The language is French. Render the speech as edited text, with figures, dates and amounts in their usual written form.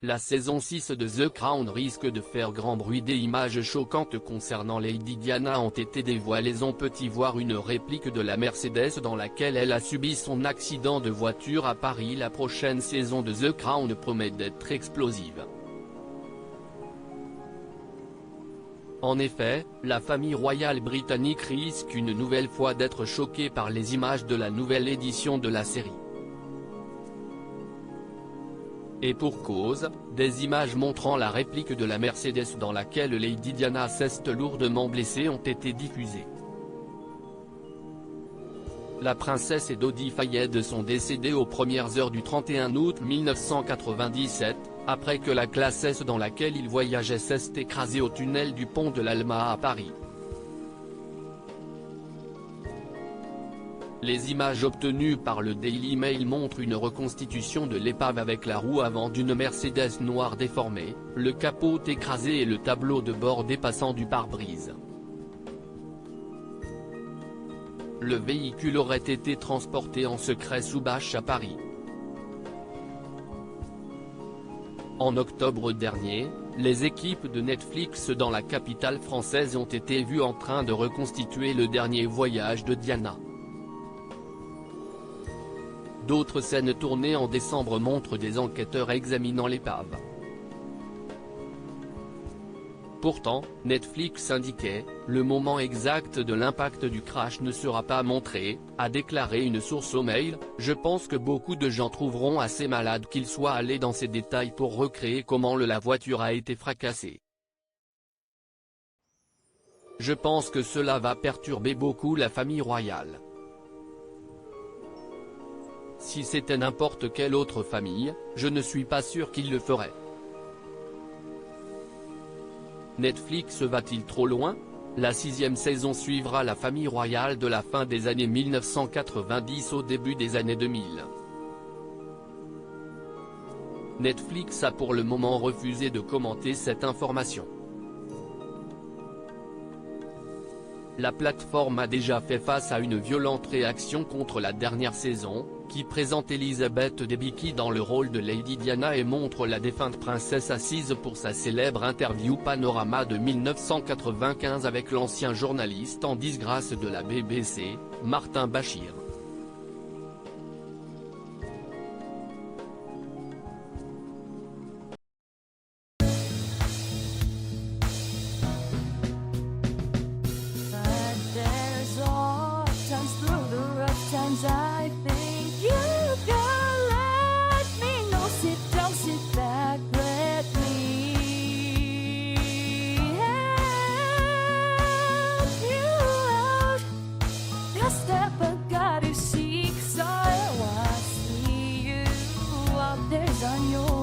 La saison 6 de The Crown risque de faire grand bruit. Des images choquantes concernant Lady Diana ont été dévoilées. On peut y voir une réplique de la Mercedes dans laquelle elle a subi son accident de voiture à Paris. La prochaine saison de The Crown promet d'être explosive. En effet, la famille royale britannique risque une nouvelle fois d'être choquée par les images de la nouvelle édition de la série. Et pour cause, des images montrant la réplique de la Mercedes dans laquelle Lady Diana s'est lourdement blessée ont été diffusées. La princesse et Dodi Fayed sont décédées aux premières heures du 31 août 1997, après que la classe S dans laquelle ils voyageaient s'est écrasée au tunnel du pont de l'Alma à Paris. Les images obtenues par le Daily Mail montrent une reconstitution de l'épave avec la roue avant d'une Mercedes noire déformée, le capot écrasé et le tableau de bord dépassant du pare-brise. Le véhicule aurait été transporté en secret sous bâche à Paris. En octobre dernier, les équipes de Netflix dans la capitale française ont été vues en train de reconstituer le dernier voyage de Diana. D'autres scènes tournées en décembre montrent des enquêteurs examinant l'épave. Pourtant, Netflix indiquait, le moment exact de l'impact du crash ne sera pas montré, a déclaré une source au Mail. Je pense que beaucoup de gens trouveront assez malade qu'ils soient allés dans ces détails pour recréer comment la voiture a été fracassée. Je pense que cela va perturber beaucoup la famille royale. Si c'était n'importe quelle autre famille, je ne suis pas sûr qu'ils le feraient. Netflix va-t-il trop loin? La 6e saison suivra la famille royale de la fin des années 1990 au début des années 2000. Netflix a pour le moment refusé de commenter cette information. La plateforme a déjà fait face à une violente réaction contre la dernière saison, qui présente Elizabeth Debicki dans le rôle de Lady Diana et montre la défunte princesse assise pour sa célèbre interview Panorama de 1995 avec l'ancien journaliste en disgrâce de la BBC, Martin Bashir. I think you can let me know. Sit down, sit back, let me help you out. The step I gotta seek, so I see you out there's on your